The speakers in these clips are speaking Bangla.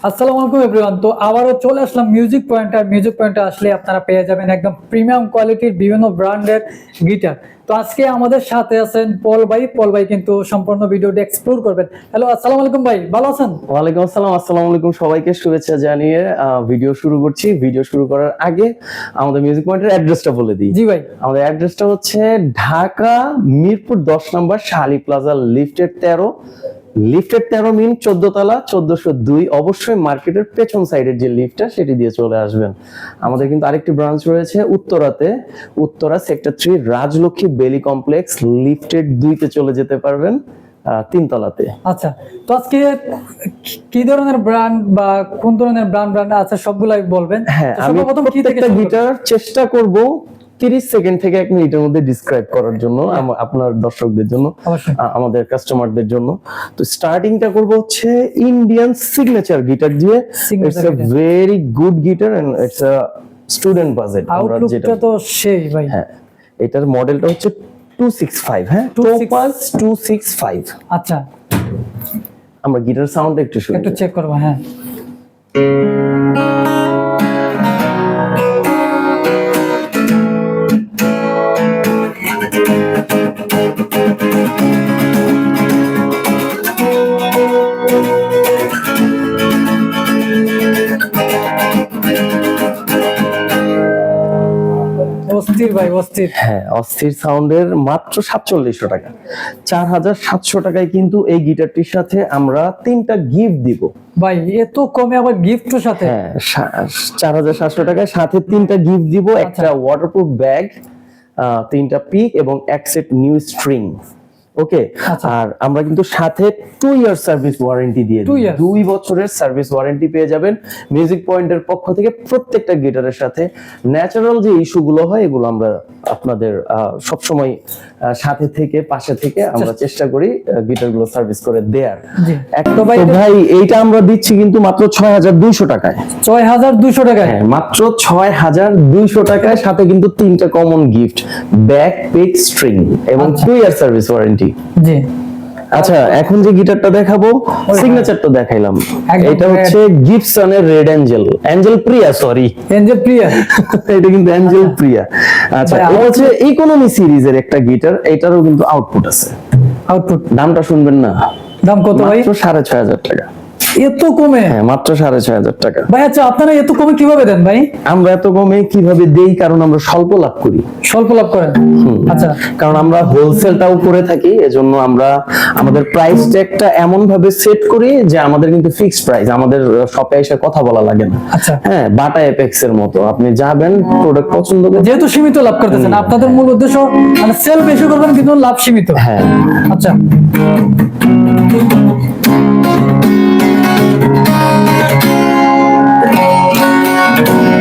আসসালামু আলাইকুম এভরিওয়ান। তো আবারও চলে আসলাম মিউজিক পয়েন্টে আসলে আপনারা পেয়ে যাবেন একদম প্রিমিয়াম কোয়ালিটির বিভিন্ন ব্র্যান্ডের গিটার। তো আজকে আমাদের সাথে আছেন পল ভাই কিন্তু সম্পূর্ণ ভিডিওটি এক্সপ্লোর করবেন। হ্যালো, আসসালামু আলাইকুম ভাই, ভালো আছেন? ওয়ালাইকুম আসসালাম। আসসালামু আলাইকুম সবাইকে, শুভেচ্ছা জানিয়ে ভিডিও শুরু করছি। ভিডিও শুরু করার আগে আমাদের মিউজিক পয়েন্টের অ্যাড্রেসটা বলে দিই। জি ভাই, আমাদের অ্যাড্রেসটা হচ্ছে ঢাকা মিরপুর 10 নম্বর শালি প্লাজা লিফটের 13 মিন 14 তলা 1402। অবশ্যই মার্কেটের পেছন সাইডের যে লিফটটা সেটি দিয়ে চলে আসবেন। আমাদের কিন্তু আরেকটি ব্রাঞ্চ রয়েছে উত্তরা সেক্টর 3 রাজলক্ষ্মী বেলি কমপ্লেক্স লিফটের 2-তে চলে যেতে পারবেন 3 তলাতে। আচ্ছা, তো আজকে কি ধরনের ব্র্যান্ড বা কোন ধরনের ব্র্যান্ড আছে সবগুলাই বলবেন। হ্যাঁ, তো আমি সর্বপ্রথম কি থেকে প্রত্যেকটা গিটার চেষ্টা করব 30 সেকেন্ড থেকে 1 মিনিটের মধ্যে ডিসক্রাইব করার জন্য আপনার দর্শকদের জন্য, আমাদের কাস্টমারদের জন্য। তো স্টার্টিংটা করব হচ্ছে ইন্ডিয়ান সিগনেচার গিটার দিয়ে। It's a very good guitar and it's a student budget. আমরা যেটা তো সেই ভাই, হ্যাঁ, এটার মডেলটা হচ্ছে 265। হ্যাঁ, Topaz 265। আচ্ছা, আমরা গিটার সাউন্ড একটু চেক করব। হ্যাঁ, অস্থির ভাই, অস্থির। হ্যাঁ, অস্থির সাউন্ডের মাত্র 4700 টাকা। 4700 টাকায় কিন্তু এই গিটারটির সাথে আমরা 3টা গিফট দিব ভাই। এত কমে আবার গিফটের সাথে? হ্যাঁ, 4700 টাকায় সাথে 3টা গিফট দিব। একটা ওয়াটারপ্রুফ ব্যাগ, 3টা পিক এবং এক সেট নিউ স্ট্রিং। ওকে, আর আমরা কিন্তু সাথে 2 ইয়ার সার্ভিস ওয়ারেন্টি দিয়ে দিই। 2 বছরের সার্ভিস ওয়ারেন্টি পেয়ে যাবেন মিউজিক পয়েন্টের পক্ষ থেকে প্রত্যেকটা গিটারের সাথে। ন্যাচারাল যে ইস্যুগুলো হয় এগুলো আমরা আপনাদের সব সময় সাথে থেকে পাশে থেকে আমরা চেষ্টা করি গিটারগুলো সার্ভিস করে দেয়ার। একটা ভাই এইটা আমরা দিচ্ছি কিন্তু মাত্র 6200 টাকায়। 6200 টাকায়? হ্যাঁ, মাত্র 6200 টাকায়, সাথে কিন্তু 3টা common gift, bag pick string এবং 2 ইয়ার সার্ভিস ওয়ারেন্টি। জি। আচ্ছা, এখন যে গিটারটা দেখাবো সিগনেচারটা দেখাইলাম। এটা হচ্ছে গিবসনের রেড অ্যাঞ্জেল প্রিয়া, এটা কিন্তু অ্যাঞ্জেল প্রিয়া। আচ্ছা, এটা হচ্ছে ইকোনমি সিরিজের একটা গিটার। এটারও কিন্তু আউটপুট আছে। দামটা শুনবেন না? দাম কত ভাই? মাত্র 6500 টাকা। এত কমে? হ্যাঁ, মাত্র 6500 টাকা ভাই। আচ্ছা, আপনারা এত কমে কিভাবে দেন ভাই? আমরা এত কমে কিভাবে দেই, কারণ আমরা স্বল্প লাভ করি। স্বল্প লাভ করেন? আচ্ছা, কারণ আমরা হোলসেলটাও করে থাকি, এজন্য আমরা আমাদের প্রাইস ট্যাগটা এমন ভাবে সেট করি যে আমাদের কিন্তু ফিক্সড প্রাইস, আমাদের শপে এসে কথা বলা লাগে না। আচ্ছা, হ্যাঁ, বাটা এপেক্স এর মতো আপনি যাবেন, প্রোডাক্ট পছন্দ করবেন। যেহেতু সীমিত লাভ করতেছেন, আপনাদের মূল উদ্দেশ্য মানে সেল বেশি করবেন কিন্তু লাভ সীমিত। হ্যাঁ, আচ্ছা।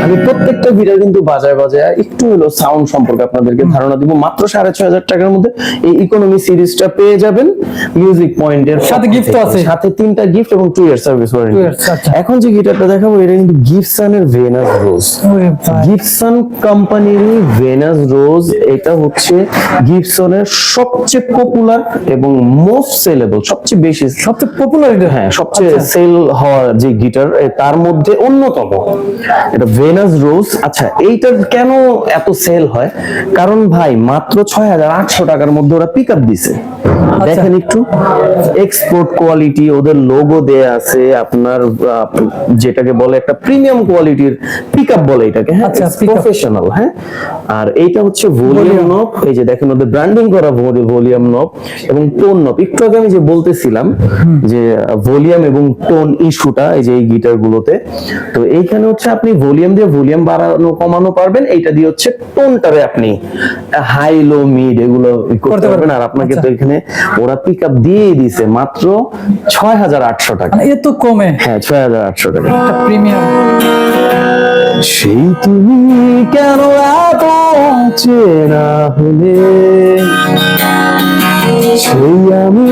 আমি প্রত্যেকটা গিটার কিন্তু বাজায় একটু হলো সাউন্ড সম্পর্কে আপনাদেরকে ধারণা দিব। মাত্র 6500 টাকার মধ্যে এই ইকোনমি সিরিজটা পেয়ে যাবেন মিউজিক পয়েন্টের সাথে। গিফট আছে, সাথে 3টা গিফট এবং 2 ইয়ার সার্ভিস ওয়ারেন্টি। এখন যে গিটারটা দেখাবো এটা কিন্তু গিবসনের ভেনাস রোজ। গিবসন কোম্পানির ভেনাস রোজ, এটা হচ্ছে গিবসনের সবচেয়ে পপুলার এবং মোস্ট সেলেবল, সবচেয়ে পপুলার, হ্যাঁ, সবচেয়ে সেল হওয়া যে গিটার তার মধ্যে অন্যতম এটা ভেনাস রোজ। আচ্ছা, এইটার কেন এত সেল হয়? কারণ ভাই মাত্র 6800 টাকার মধ্যে ওরা পিকআপ দিছে। দেখেন একটু, এক্সপোর্ট কোয়ালিটি, ওদের লোগো দেয়া আছে, আপনার যেটাকে বলে একটা প্রিমিয়াম কোয়ালিটির পিকআপ বলে এটাকে। হ্যাঁ, প্রফেশনাল। হ্যাঁ, আর এইটা হচ্ছে ভলিউম নব। এই যে দেখেন ওদের ব্র্যান্ডিং করা ভলিউম নব এবং টোন নব। একটু আগে আমি যে বলতেছিলাম যে ভলিউম এবং টোন ইস্যুটা এই যে এই গিটার গুলোতে, তো এইখানে হচ্ছে আপনি ভলিউম দিয়ে ভলিউম বাড়ানো কমানো পারবেন, এইটা দিয়ে হচ্ছে টোনটারে আপনি হাই লো মিড এগুলো করতে পারবেন। আর আপনাকে তো এখানে ওরা পিকআপ দিয়ে দিয়েছে মাত্র 6800 টাকা। এত কমে? হ্যাঁ, 6800 টাকা। প্রিমিয়াম। সেই তুমি কেন এত চেনা হলে, সেই আমি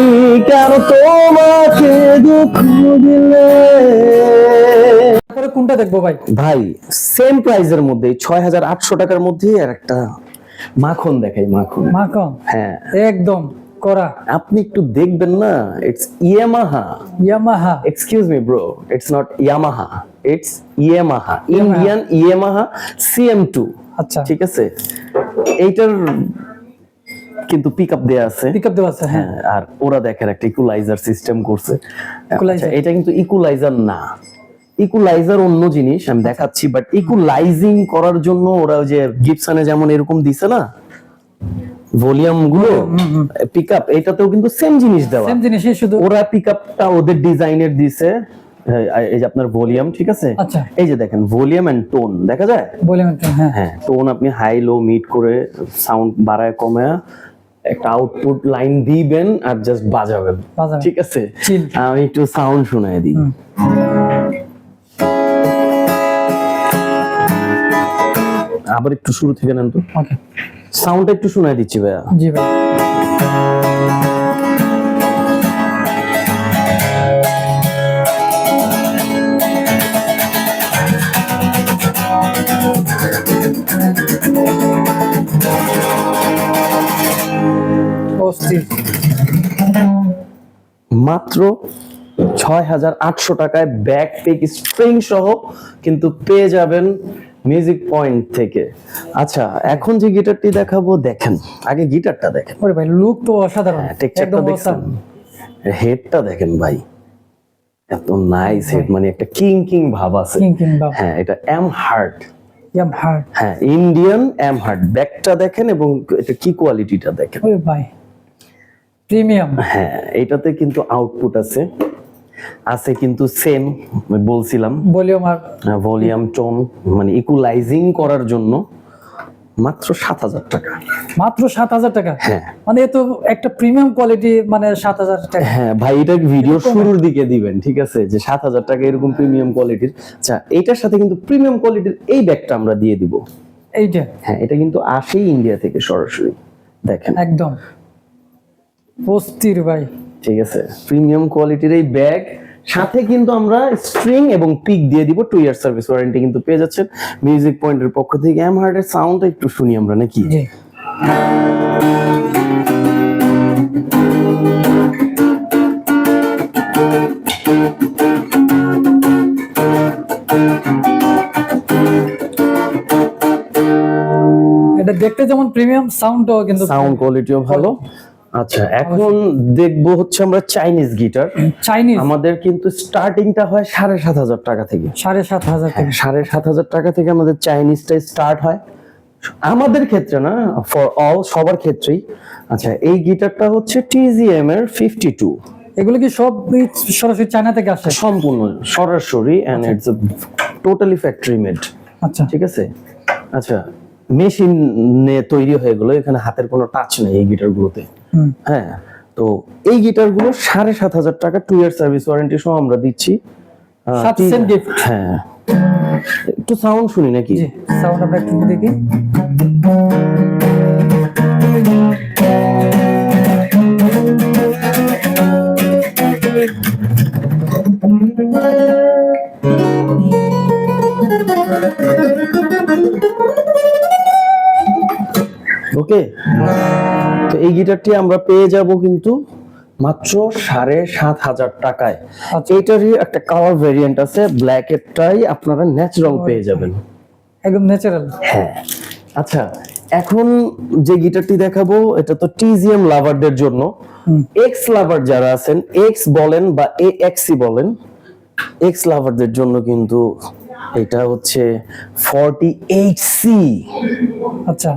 কেন তোমাকে দুঃখ দিলে। কোনটা দেখবো ভাই? ভাই সেম প্রাইজের মধ্যে 6800 টাকার মধ্যে আর একটা মাখন দেখাই। মাখন, হ্যাঁ, একদম করা। আপনি একটু দেখবেন না, it's Yamaha. Yamaha, excuse me bro, it's not Yamaha, it's Yamaha, Indian Yamaha CM2। আচ্ছা, ঠিক আছে, এইটার কিন্তু পিকআপ দেয়া আছে, পিকআপ দেওয়া আছে। হ্যাঁ, আর ওরা দেখেন একটা ইকুয়ালাইজার সিস্টেম করছে। Equalizer। আচ্ছা, এটা কিন্তু ইকুয়ালাইজার না, ইকুয়ালাইজার অন্য জিনিস, আমি দেখাচ্ছি। বাট ইকুয়ালাইজিং করার জন্য ওরা ওই যে গিবসনে যেমন এরকম দিছে না ভলিউম গুলো, পিকআপ, এটাতেও কিন্তু সেম জিনিস দেওয়া, সেম জিনিসই, শুধু ওরা পিকআপটা ওদের ডিজাইনের দিছে। এই যে আপনার ভলিউম, ঠিক আছে, আচ্ছা, এই যে দেখেন ভলিউম এন্ড টোন দেখা যায়। বলে হ্যাঁ, হ্যাঁ, টোন আপনি হাই লো মিড করে সাউন্ড বাড়ায় কমায় একটা আউটপুট লাইন দিবেন আর জাস্ট বাজাবেন, বাজাবেন। ঠিক আছে। Chill। আমি একটু সাউন্ড শোনায় দিই। আবার একটু শুরু থেকে নেন তো, ওকে, সাউন্ডটা একটু শোনায় দিচ্ছি ভাইয়া। জি ভাই। অস্থির। মাত্র 6,800 টাকায় ব্যাক পেক স্ট্রিং সহ কিন্তু পেয়ে যাবেন মিউজিক পয়েন্ট থেকে। আচ্ছা, এখন যে গিটারটি দেখাবো, দেখেন আগে গিটারটা দেখেন। ওরে ভাই, লুক তো অসাধারণ, টেক্সচারটা একদম দেখছেন, awesome। হেডটা দেখেন ভাই, এত নাইস হেড, মানে একটা কিং কিং ভাব আছে। কিং কিং ভাব। হ্যাঁ, এটা এম হার্ট, ইয়ামাহা। হ্যাঁ ইন্ডিয়ান এম হার্ট। ব্যাকটা দেখেন এবং এটা কি কোয়ালিটিটা দেখেন। ওরে ভাই, প্রিমিয়াম। হ্যাঁ, এটাতে কিন্তু আউটপুট আছে কিন্তু সেম বলছিলাম, ভলিউম আর ভলিউম টোন, মানে ইকুয়ালাইজিং করার জন্য মাত্র 7,000 টাকা। মাত্র 7,000 টাকা? হ্যাঁ, মানে এ তো একটা প্রিমিয়াম কোয়ালিটি, মানে 7,000 টাকা। হ্যাঁ ভাই, এটা ভিডিও শুরুর দিকে দিবেন, ঠিক আছে, যে 7,000 টাকা এরকম প্রিমিয়াম কোয়ালিটির। আচ্ছা, এটার সাথে কিন্তু প্রিমিয়াম কোয়ালিটির এই ব্যাগটা আমরা দিয়ে দিব। এইটা হ্যাঁ, এটা কিন্তু আসেই ইন্ডিয়া থেকে সরাসরি, দেখেন একদম অস্থির ভাই। ঠিক আছে, প্রিমিয়াম কোয়ালিটির এই ব্যাগ, সাথে কিন্তু আমরা স্ট্রিং এবং পিক দিয়ে দিব। 2 ইয়ার সার্ভিস ওয়ারেন্টি কিন্তু পেয়ে যাচ্ছেন মিউজিক পয়েন্টের পক্ষ থেকে। এম হার্টের সাউন্ডটা একটু শুনি আমরা নাকি। জি, এটা দেখতে যেমন প্রিমিয়াম, সাউন্ডও কিন্তু সাউন্ড কোয়ালিটিও ভালো। আচ্ছা, এখন দেখবো হচ্ছে আমরা চাইনিজ গিটার। চাইনিজ। আমাদের কিন্তু স্টার্টিংটা হয় 7,500 টাকা থেকে। 7,500 টাকা? 7,500 টাকা থেকে আমাদের চাইনিজটা স্টার্ট হয়, আমাদের ক্ষেত্রে না, ফর অল, সবার ক্ষেত্রেই। আচ্ছা, এই গিটারটা হচ্ছে TZM এর 52। এগুলো কি সব সরাসরি চায়না থেকে আসে? সম্পূর্ণ সরাসরি, and it's totally factory made. আচ্ছা, ঠিক আছে। আচ্ছা, মেশিনে তৈরি হয়ে গেলো, এখানে হাতের কোনো টাচ নেই এই গিটার গুলোতে। হ্যাঁ, তো এই গিটার গুলো 7,500 টাকা, 2 ইয়ার সার্ভিস ওয়ারেন্টি সহ আমরা দিচ্ছি। সাবসেন গিফট। হ্যাঁ, একটু সাউন্ড শুনি নাকি? জি, সাউন্ড আমরা একটু দেখি। ওকে, তো এই গিটারটি আমরা পেয়ে যাব কিন্তু মাত্র 7,500 টাকায়। এইটারই একটা কালার ভেরিয়েন্ট আছে, ব্ল্যাক এরটাই আপনারা ন্যাচারাল পেয়ে যাবেন, একদম ন্যাচারাল। হ্যাঁ। আচ্ছা, এখন যে গিটারটি দেখাবো, এটা তো TZM লাভারদের জন্য। এক্স লাভার যারা আছেন, এক্স বলেন বা AXC বলেন, এক্স লাভারদের জন্য কিন্তু এটা হচ্ছে 48C। আচ্ছা,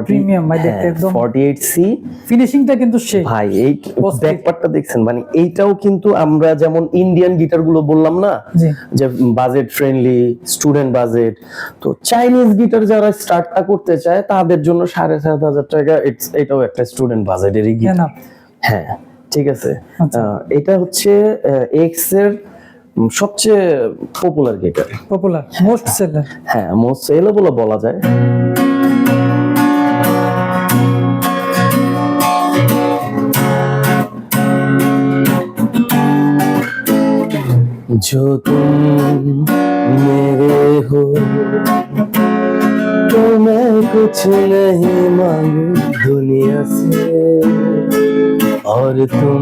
প্রিমিয়াম ভাই, দেখতে একদম 48C। ফিনিশিংটা কিন্তু সেই ভাই, এই ব্যাকপার্টটা দেখছেন, মানে এইটাও কিন্তু আমরা যেমন ইন্ডিয়ান গিটার গুলো বললাম না, জি, যে বাজেট ফ্রেন্ডলি, স্টুডেন্ট বাজেট, তো চাইনিজ গিটার যারা স্টার্টটা করতে চায় তাদের জন্য 7,500 টাকা, এটাও একটা স্টুডেন্ট বাজেটেরই গিটার। হ্যাঁ, ঠিক আছে। এটা হচ্ছে এক্স এর সবচেয়ে popular guitar, popular, most seller. হ্যাঁ, মোস্ট সেলেবল বলা যায়। जो तुम मेरे हो तो मैं कुछ नहीं मांगू दुनिया से, और तुम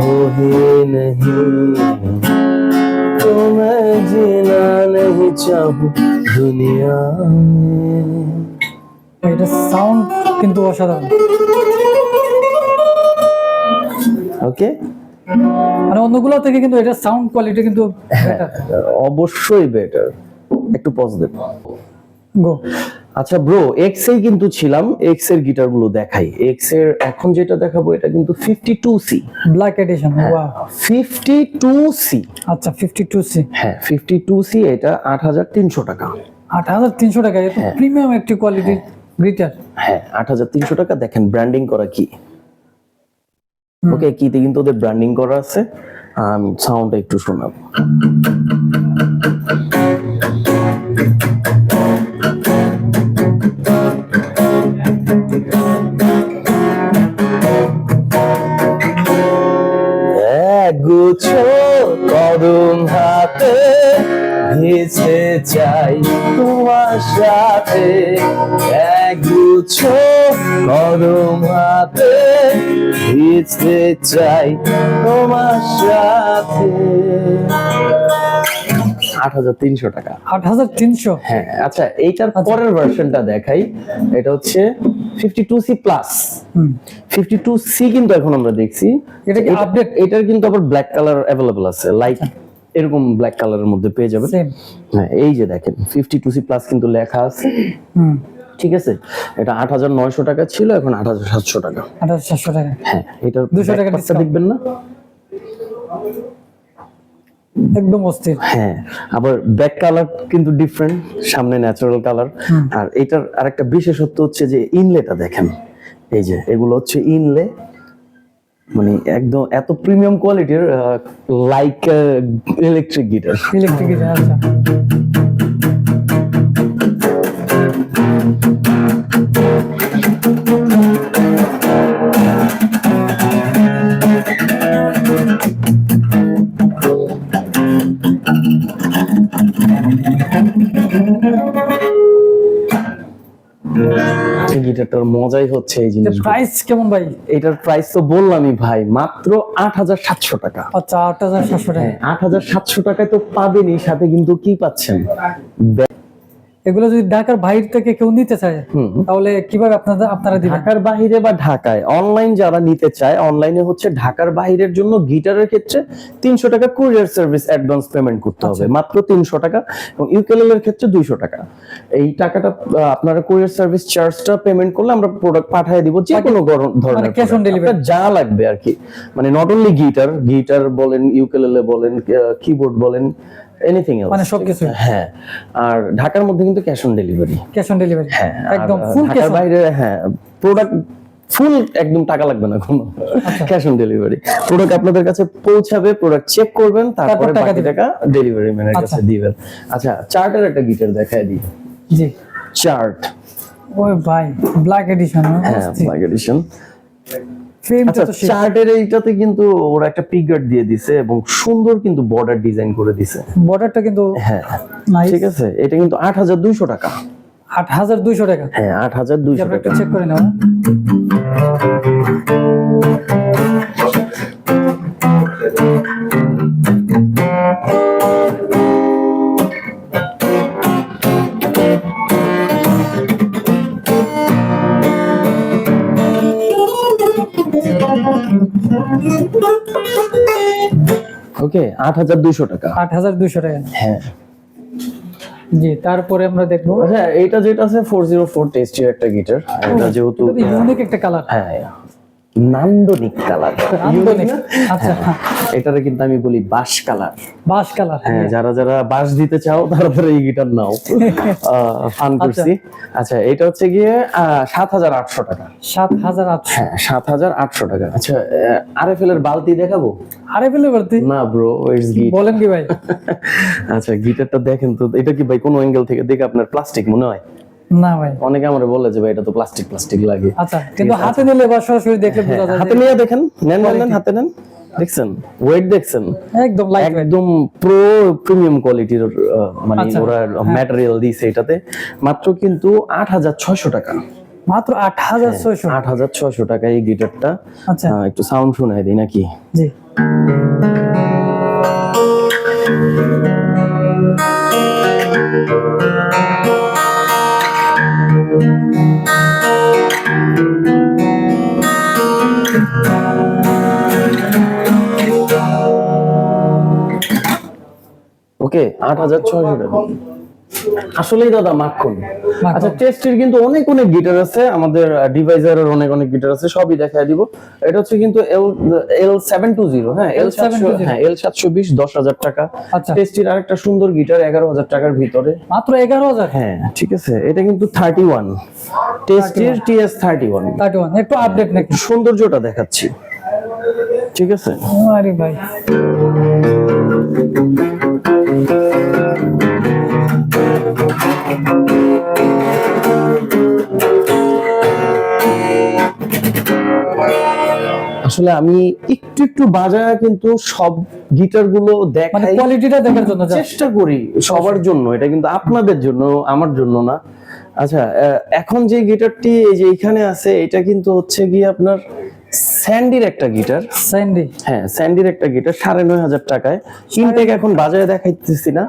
हो ही नहीं तो मैं जीना नहीं चाहूं दुनिया में। এটা সাউন্ড কিন্তু অসাধারণ, ওকে, মানে অন্যগুলো থেকে কিন্তু এটা সাউন্ড কোয়ালিটি কিন্তু বেটার। অবশ্যই বেটার। একটু পজ দেব। গো। আচ্ছা ব্রো, এক্স এই কিন্তু ছিলাম, এক্স এর গিটার গুলো দেখাই। এক্স এর এখন যেটা দেখাবো এটা কিন্তু 52C black addition. Wow, 52C। আচ্ছা 52C। হ্যাঁ 52C, এটা 8300 টাকা। 8300 টাকা, এটা প্রিমিয়াম একটি কোয়ালিটির গিটার। হ্যাঁ 8300 টাকা। দেখেন ব্র্যান্ডিং করা কি, ওকে, কিতে কিন্তু ওদের ব্র্যান্ডিং করা আছে। আমি সাউন্ডটা একটু শোনাবো। একগুচ্ছ কদম হাতে ভেসে চাই তোমার সাথে, একগুচ্ছ কদম হাতে ভেসে চাই তোমার সাথে। 8300 টাকা। 8300। হ্যাঁ আচ্ছা, এইটার পরের ভার্সনটা দেখাই। এটা হচ্ছে 52C প্লাস। 52C কিন্তু এখন আমরা দেখছি এটা কি আপডেট? এটার কিন্তু আবার ব্ল্যাক কালার अवेलेबल আছে, লাইক এরকম ব্ল্যাক কালারের মধ্যে পেয়ে যাবেন। সেম। হ্যাঁ এই যে দেখেন 52C প্লাস কিন্তু লেখা আছে। ঠিক আছে, এটা 8900 টাকা ছিল, এখন 8700 টাকা। 8700 টাকা। হ্যাঁ এটার 200 টাকা ব্যাকপার্টটা দেখবেন না? একদম অস্থির। হ্যাঁ, আবার ব্যাক কালার কিন্তু ডিফারেন্ট, সামনে ন্যাচারাল কালার। আর এটার আরেকটা বিশেষত্ব হচ্ছে যে ইনলেটা দেখেন, এই যে এগুলো হচ্ছে ইনলে, মানে একদম এত প্রিমিয়াম কোয়ালিটির, like electric guitar. Electric guitar. আচ্ছা এই গিটারটার মজাই হচ্ছে এই জিনিস। প্রাইস কেমন ভাই? এটার প্রাইস তো বললামই ভাই, মাত্র 8700 টাকা। আচ্ছা 8700 টাকা। 8700 টাকায় তো পাবেনই, সাথে কিন্তু কি পাচ্ছেন, এগুলো যদি ঢাকার বাইরে থেকে কেউ নিতে চায় তাহলে কিভাবে আপনারা দিবেন? ঢাকার বাইরে বা ঢাকায় অনলাইন যারা নিতে চায়, অনলাইনে হচ্ছে ঢাকার বাইরের জন্য গিটারের ক্ষেত্রে 300 টাকা কুরিয়ার সার্ভিস অ্যাডভান্স পেমেন্ট করতে হবে, মাত্র 300 টাকা। এবং ইউকেলেলের ক্ষেত্রে 200 টাকা। এই টাকাটা আপনারা কুরিয়ার সার্ভিস চার্জটা পেমেন্ট করলে আমরা প্রোডাক্ট পাঠিয়ে দিব, যে কোনো ধরনের ক্যাশ অন ডেলিভারি যা লাগবে আর কি। মানে নট অনলি গিটার বলেন, ইউকেলেলে বলেন, কিবোর্ড বলেন, এনিথিং এলস, মানে সবকিছু। হ্যাঁ, আর ঢাকার মধ্যে কিন্তু cash on delivery. Cash on delivery, হ্যাঁ একদম ফুল ক্যাশ। ঢাকার বাইরে হ্যাঁ প্রোডাক্ট ফুল, একদম টাকা লাগবে না কোনো, ক্যাশ অন ডেলিভারি। প্রোডাক্ট আপনাদের কাছে পৌঁছাবে, প্রোডাক্ট চেক করবেন, তারপরে বাকি টাকা ডেলিভারি ম্যানের কাছে দিবেন। আচ্ছা চার্টের একটা গিটার দেখায় দিই। জি চার্ট, ওই ভাই ব্ল্যাক এডিশন। হ্যাঁ ব্ল্যাক এডিশন। ফ্রেমটা তো সেই। চার্টের এইটাতে কিন্তু ওরা একটা পিকগার্ড দিয়ে দিছে এবং সুন্দর কিন্তু বর্ডার ডিজাইন করে দিছে। বর্ডারটা কিন্তু হ্যাঁ নাইস। ঠিক আছে, এটা কিন্তু 8200 টাকা। 8200 টাকা। হ্যাঁ 8200 আমরা টাকা। একটু চেক করে নাও। ওকে 8200 টাকা। 8200 টাকা। হ্যাঁ জি, তারপরে আমরা দেখবো। আচ্ছা এইটা যেটা আছে 404 টেস্টির একটা গিটার, এটা যেহেতু ইউনিক একটা কালার। হ্যাঁ নান্দনিক কালার। নান্দনিক, আচ্ছা এটারে কিন্তু আমি বলি বাঁশ কালার। বাঁশ কালার। হ্যাঁ, যারা বাঁশ দিতে চাও তারা এই গিটার নাও। ফান করছি। আচ্ছা এটা হচ্ছে গিয়ে 7800 টাকা। 7800। হ্যাঁ 7800 টাকা। আচ্ছা আরএফএল এর বালতি দেখাবো? আরএফএল এর বালতি না ব্রো, ইটস গিটার। বলেন কি ভাই? আচ্ছা গিটারটা দেখেন তো, এটা কি ভাই কোন অ্যাঙ্গেল থেকে দেখে আপনার প্লাস্টিক মনে হয়? না ভাই, অনেকে আমারে বলে যে ভাই এটা তো প্লাস্টিক লাগে। আচ্ছা কিন্তু হাতে নিলে বা সরাসরি দেখলে বোঝা যায়। হাতে নিয়ে দেখেন, নেন হাতে নেন, দেখছেন ওয়েট দেখছেন, একদম লাইট ওয়েট, একদম প্রিমিয়াম কোয়ালিটির, মানে ওরা ম্যাটেরিয়াল দিয়েছে এটাতে। মাত্র কিন্তু 8600 টাকা। মাত্র 8600। 8600 টাকা এই গিটারটা। আচ্ছা একটু সাউন্ড শোনায় দিই নাকি? জি। ওকে, 8600 টাকা। আসলেই দাদা মাখন। আচ্ছা, টেস্টের কিন্তু অনেক অনেক গিটার আছে, আমাদের ডিভাইজারের অনেক অনেক গিটার আছে, সবই দেখায় দিব। এটা হচ্ছে কিন্তু L720, হ্যাঁ L720, হ্যাঁ L720, 10,000 টাকা। আচ্ছা টেস্টির আরেকটা সুন্দর গিটার 11,000 টাকার ভিতরে, মাত্র 11,000। হ্যাঁ ঠিক আছে। এটা কিন্তু 31 টেস্টির TS31। একটু আপডেট নাকি? সৌন্দর্যটা দেখাচ্ছি, ঠিক আছে। আরে ভাই আসলে আমি একটু একটু বাজায় কিন্তু সব গিটার গুলো মানে দেখাই, কোয়ালিটিটা দেখার জন্য চেষ্টা করি সবার জন্য, এটা কিন্তু আপনাদের জন্য, আমার জন্য না। আচ্ছা, এখন যে গিটারটি এই যে এখানে আছে, এটা কিন্তু হচ্ছে গিয়ে আপনার স্যান্ডির একটা গিটার। স্যান্ডি, হ্যাঁ স্যান্ডির একটা গিটার 9,500 টাকায়। ইনটেক এখন বাজারে দেখাইতেছি না,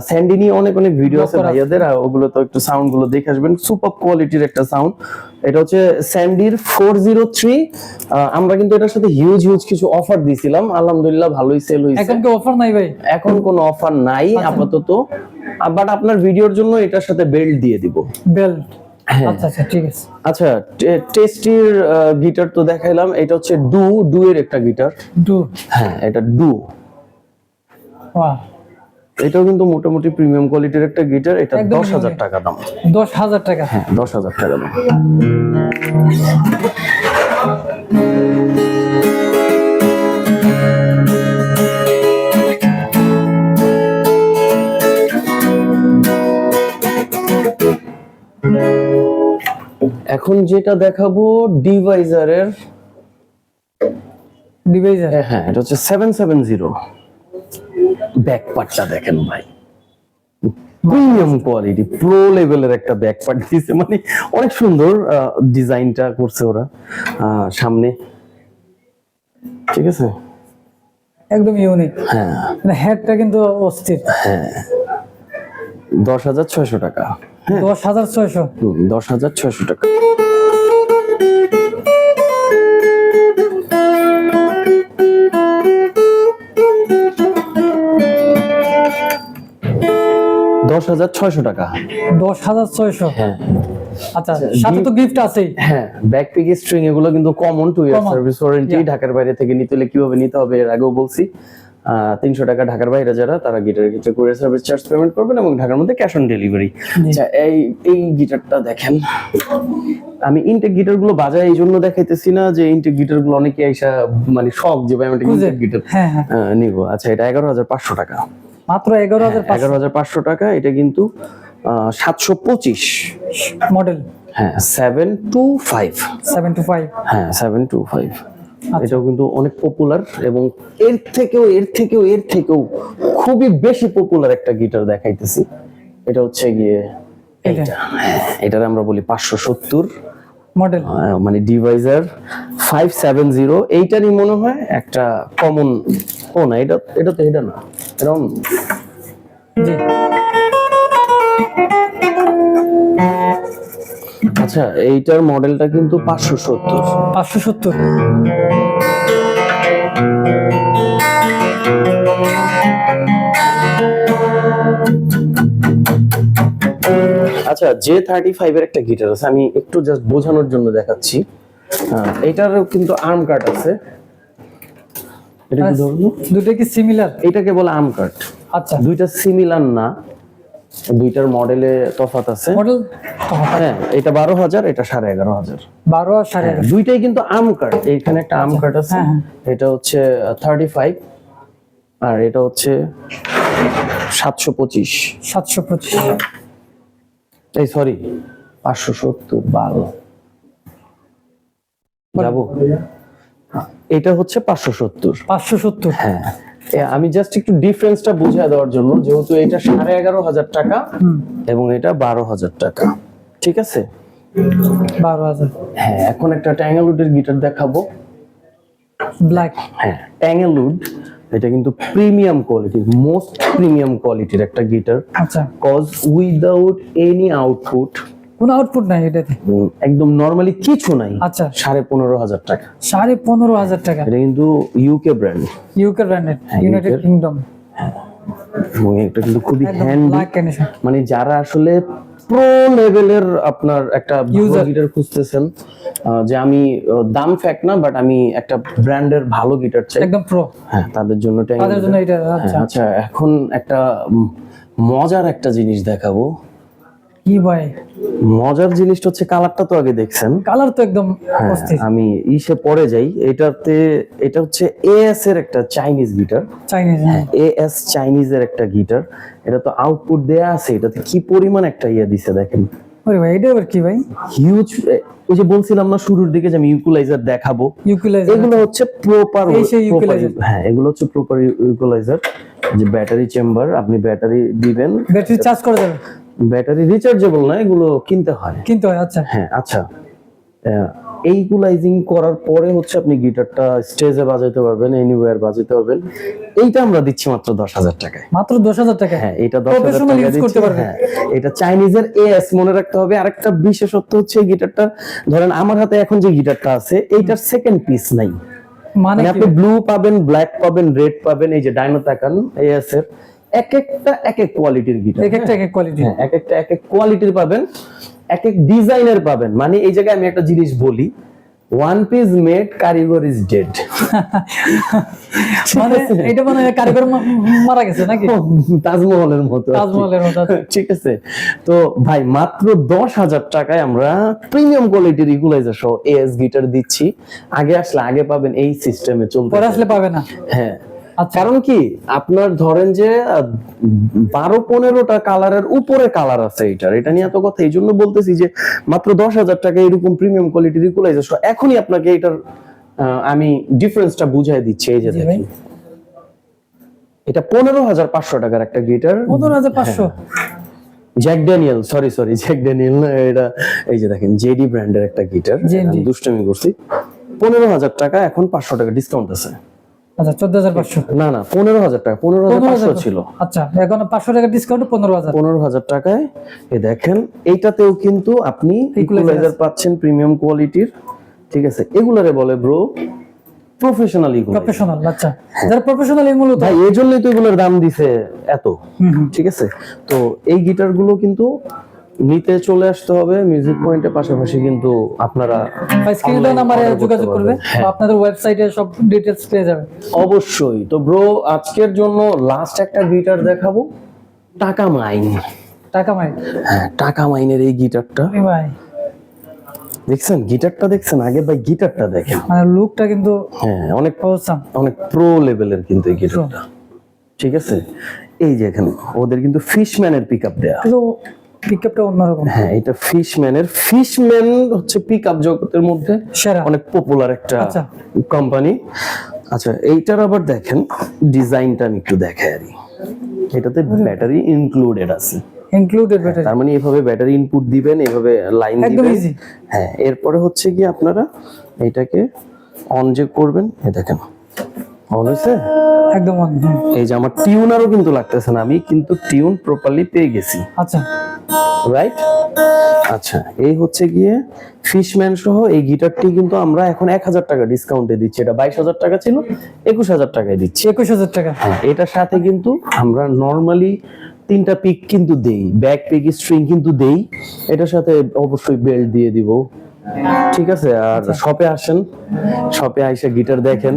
স্যান্ডি নিয়ে অনেক অনেক ভিডিও আছে ভাইয়াদের, ওগুলো তো একটু সাউন্ড গুলো দেখে আসবেন, সুপার কোয়ালিটির একটা সাউন্ড। এটা হচ্ছে স্যান্ডির 403। আমরা কিন্তু এটার সাথে হিউজ হিউজ কিছু অফার দিয়েছিলাম, আলহামদুলিল্লাহ ভালোই সেল হয়েছে। এখন কি অফার নাই ভাই? এখন কোনো অফার নাই আপাতত, বাট আপনার ভিডিওর জন্য এটার সাথে বেল্ট দিয়ে দিব, বেল্ট। আচ্ছা আচ্ছা ঠিক আছে। আচ্ছা, টেস্টির গিটার তো দেখাইলাম, এটা হচ্ছে ডু এর একটা গিটার। ডু, হ্যাঁ এটা ডু। বাহ, এটাও কিন্তু মোটামুটি প্রিমিয়াম কোয়ালিটির একটা গিটার। এটা 10,000 টাকা দাম। 10,000 টাকা? হ্যাঁ 10,000 টাকা দাম। এখন যেটা দেখাবো ডিভাইজারের, ডিভাইজার, হ্যাঁ এটা হচ্ছে 770। ব্যাক পার্টটা দেখেন ভাই, প্রিমিয়াম কোয়ালিটি, প্রো লেভেলের একটা ব্যাক পার্ট দিয়েছে, মানে অনেক সুন্দর ডিজাইনটা করছে ওরা সামনে, ঠিক আছে একদম ইউনিক। হ্যাঁ মানে হেডটা কিন্তু অস্থির। হ্যাঁ 10,600 টাকা। হ্যাঁ 10,600। 10,600 টাকা। $10,600 টাকা। 10,600? হ্যাঁ আচ্ছা, সাথে তো গিফট আছেই। হ্যাঁ, ব্যাকপ্যাক স্ট্রিং এগুলো কিন্তু কমন, 2 ইয়ার Common, সার্ভিস ওয়ারেন্টি। yeah. ঢাকার বাইরে থেকে নিতে হলে কিভাবে নিতে হবে এর আগেও বলছি। 300 টাকা ঢাকার বাইরে যারা, তারা গিটারের ক্ষেত্রে কুরিয়ার সার্ভিস চার্জ পেমেন্ট করবেন, এবং ঢাকার মধ্যে ক্যাশ অন ডেলিভারি। আচ্ছা, এই গিটারটা দেখেন, আমি ইনটেক গিটার গুলো বাজায় এই জন্য দেখাইতেছি না যে ইনটেক গিটার গুলো অনেকে আইসা মানে শখ যে ভাই আমি ইনটেক গিটার হ্যাঁ হ্যাঁ নিব। আচ্ছা, এটা 11,500 টাকা, মাত্র 11,500। 11,500 টাকা। এটা কিন্তু 725 মডেল। হ্যাঁ 725। 725। হ্যাঁ 725। আচ্ছা। এটাও কিন্তু অনেক পপুলার, এবং এর থেকেও খুবই বেশি পপুলার একটা গিটার দেখাইতেছি। এটা হচ্ছে গিয়ে এটা, হ্যাঁ এটার আমরা বলি 570 মডেল, মানে ডিভাইজার 570। এইটারই মনে হয় একটা কমন, ও না এটা তো এটা না, এটা অন্য। জি। আচ্ছা, এইটার মডেলটা কিন্তু 570। 570। আচ্ছা, J35 এর একটা গিটার আছে, আমি একটু জাস্ট বোঝানোর জন্য দেখাচ্ছি। এটারও কিন্তু আর্ম কাট আছে। এটা কি ধরুন, দুটো কি সিমিলার? এটাকে বলে আর্ম কাট। আচ্ছা, দুইটা সিমিলার না, দুইটার মডেলে তফাৎ আছে। মডেল হ্যাঁ, এটা 12,000, এটা 11,500। 12 আর 11.5। দুইটাই কিন্তু আর্ম কাট। এখানে একটা আর্ম কাট আছে, এটা হচ্ছে 35, আর এটা হচ্ছে 725। 725। এই সরি 570, 12 যাবো। এটা হচ্ছে 570। 570। হ্যাঁ, আমি জাস্ট একটু ডিফারেন্সটা বুঝিয়ে দেওয়ার জন্য, যেহেতু এটা 11,500 টাকা এবং এটা 12,000 টাকা, ঠিক আছে। 12,000 হ্যাঁ, এখন একটা ট্যাঙ্গেলউডের গিটার দেখাবো। ব্ল্যাক। হ্যাঁ, ট্যাঙ্গেলউড এটা কিন্তু প্রিমিয়াম কোয়ালিটি, মোস্ট প্রিমিয়াম কোয়ালিটির একটা গিটার। আচ্ছা, কজ উইদাউট এনি আউটপুট, কোনো আউটপুট নাই এটাতে? একদম নরমালি কিছু নাই। আচ্ছা, 15,500 টাকা। 15,500 টাকা। এটা কিন্তু ইউকে ব্র্যান্ড, ইউকে ব্র্যান্ডেড, হ্যাঁ, ইউনাইটেড UK কিংডম। এবং এটা কিন্তু খুবই একদম হ্যান্ডি। Black condition. মানে যারা আসলে প্রো লেভেলের আপনার একটা ভালো গিটার খুঁজতেছেন, যে আমি দাম ফ্যাক্ট না, বাট আমি একটা ব্র্যান্ডের ভালো গিটার চাই, একদম প্রো, হ্যাঁ তাদের জন্য তাদের জন্য এটা। আচ্ছা আচ্ছা, এখন একটা মজার একটা জিনিস দেখাবো। কি ভাই? মজার জিনিসটা হচ্ছে কালারটা তো আগে দেখছেন, কালার তো একদম হ্যাঁ, অস্থির। আমি ইসে পরে যাই। এটা হচ্ছে এএস এর একটা চাইনিজ গিটার, চাইনিজ। এএস চাইনিজের একটা গিটার। এটা তো আউটপুট দেয়া আছে, এটাতে কি পরিমাণ একটা ইয়ে দিছে দেখেন। ওরে ভাই, এটা আবার কি ভাই? হিউজ। ওই যে বলছিলাম না শুরুর দিকে যে আমি ইকুয়ালাইজার দেখাবো, ইকুয়ালাইজার। এগুলো হচ্ছে প্রপার, এই সেই equalizer। হ্যাঁ এগুলো হচ্ছে প্রপার ইকুয়ালাইজার। যে ব্যাটারি চেম্বার, আপনি ব্যাটারি দিবেন, ব্যাটারি চার্জ করা যাবে? ব্যাটারি রিচার্জেবল না, এগুলো কিনতে হয়। কিনতে হয়? আচ্ছা। হ্যাঁ আচ্ছা, এইগুলাইজিং করার পরে হচ্ছে আপনি গিটারটা স্টেজে বাজাইতে পারবেন, এনিওয়্যার বাজাইতে পারবেন। এইটা আমরা দিচ্ছি মাত্র 10,000 টাকায়। মাত্র 10,000 টাকা? হ্যাঁ, এটা 10,000 প্রফেশনাল টাকা ইউজ করতে দিচ্ছি। পারবে? হ্যাঁ, এটা চাইনিজের এএস মনে রাখতে হবে। আরেকটা বিশেষত্ব হচ্ছে এই গিটারটা, ধরেন আমার হাতে এখন যে গিটারটা আছে, এইটার সেকেন্ড পিস নাই। মানে আপনি ব্লু পাবেন, ব্ল্যাক পাবেন, রেড পাবেন। এই যে ডাইনো তাকান, এএস এর এক একটা এক এক কোয়ালিটির গিটার, এক একটা এক এক কোয়ালিটি। হ্যাঁ এক একটা এক এক কোয়ালিটির পাবেন, এক এক ডিজাইনের পাবেন। মানে এই জায়গায় আমি একটা জিনিস বলি, ওয়ান পিস মেড কারিগর ইজ ডেড। মানে এটা মানে কারিগর মারা গেছে নাকি? তাজমহলের মতো, তাজমহলের মতো। ঠিক আছে। তো ভাই মাত্র 10,000 টাকায় আমরা প্রিমিয়াম কোয়ালিটির ইকুয়ালাইজার সহ এএস গিটার দিচ্ছি। আগে আসলে আগে পাবেন, এই সিস্টেমে চলতে, পরে আসলে পাবে না। হ্যাঁ আচ্ছা। কারণ কি, আপনার ধরেন যে 12-15টা কালারের উপরে কালার আছে এটার, এটা নিয়ে এত কথা। এই জন্য বলতেছি যে মাত্র 10,000 টাকা এরকম প্রিমিয়াম কোয়ালিটির ইকুয়ালাইজার, এখনই আপনাকে এটার আমি ডিফারেন্সটা বুঝাই দিচ্ছি। এই যে দেখেন, এটা 15,500 টাকার একটা guitar. 15,500? Jack Daniel, sorry Jack Daniel না, এটা এই যে দেখেন জেডি ব্র্যান্ডের একটা গিটার। আমি দুষ্টামি করছি। 15,000 টাকা, এখন 500 টাকা ডিসকাউন্ট আছে। আচ্ছা, 14,500? না 15,000 টাকা, 15,500 ছিল। আচ্ছা, এখন 500 টাকা ডিসকাউন্ট, 15,000। 15,000 টাকায় এই দেখেন, এইটাতেও কিন্তু আপনি ইকুয়ালাইজার পাচ্ছেন প্রিমিয়াম কোয়ালিটির। ঠিক আছে, এগুলারে বলে ব্রো প্রফেশনাল ইকুয়ালাইজার। প্রফেশনাল। আচ্ছা, যারা প্রফেশনাল মূলত ভাই এই জন্যই তো এগুলোর দাম দিছে এত। ঠিক আছে, তো এই গিটার গুলো কিন্তু নিতে চলে আসতে হবে মিউজিক পয়েন্টের পাশাপাশি, কিন্তু আপনারা স্ক্রিনে নাম্বারে যোগাযোগ করবে, আপনাদের ওয়েবসাইটে সব ডিটেইলস পেয়ে যাবে অবশ্যই। তো ব্রো আজকের জন্য লাস্ট একটা গিটার দেখাবো, টাকা মাইন। টাকা মাইন? হ্যাঁ, টাকা মাইনের এই গিটারটা ভাই দেখছেন, গিটারটা দেখছেন আগে ভাই, গিটারটা দেখেন, মানে লুকটা কিন্তু হ্যাঁ অনেক অসাম, অনেক প্রো লেভেলের কিন্তু এই গিটারটা। ঠিক আছে, এই যে এখানে ওদের কিন্তু ফিশম্যানের পিকআপ দেয়া, তো পিকআপটা অন্যরকম। হ্যাঁ এটা ফিশম্যান হচ্ছে পিকআপ জগতের মধ্যে সেরা, অনেক পপুলার একটা কোম্পানি। আচ্ছা, এইটার আবার দেখেন ডিজাইনটা আমি একটু দেখাই। আর এটাতে ব্যাটারি ইনক্লুডেড আছে, ইনক্লুডেড ব্যাটারি। তার মানে এইভাবে ব্যাটারি ইনপুট দিবেন, এইভাবে লাইন দিবেন। হ্যাঁ, এরপরে হচ্ছে কি আপনারা এটাকে অন যে করবেন, এই দেখেন অন হয়েছে একদম অন। এই যে আমার টিউনারও কিন্তু লাগতেছে না, আমি কিন্তু টিউন প্রপারলি পেয়ে গেছি। আচ্ছা, রাইট। আচ্ছা, এই হচ্ছে গিয়ে ফিশম্যান সহ এই গিটারটি কিন্তু আমরা এখন 1,000 টাকা ডিসকাউন্টে দিচ্ছি। এটা 22,000 টাকা ছিল, 21,000 টাকায় দিচ্ছি। 21,000 টাকা। হ্যাঁ, এটার সাথে কিন্তু আমরা নরমালি 3টা পিক কিন্তু দেই, ব্যাক পিক স্ট্রিং কিন্তু দেই। এটার সাথে অবশ্যই বেল্ট দিয়ে দিব। ঠিক আছে, আর শপে আসেন, শপে আইসা গিটার দেখেন।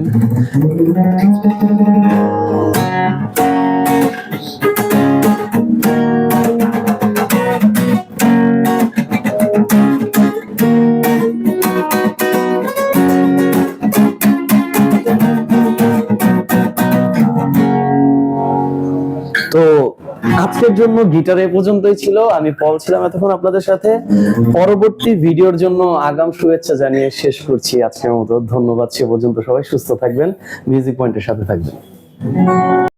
তো আজকের জন্য গিটার এ পর্যন্তই ছিল। আমি পল ছিলাম এতক্ষণ আপনাদের সাথে। পরবর্তী ভিডিওর জন্য আগাম শুভেচ্ছা জানিয়ে শেষ করছি আজকের মতো। ধন্যবাদ, সে পর্যন্ত সবাই সুস্থ থাকবেন, মিউজিক পয়েন্টের সাথে থাকবেন।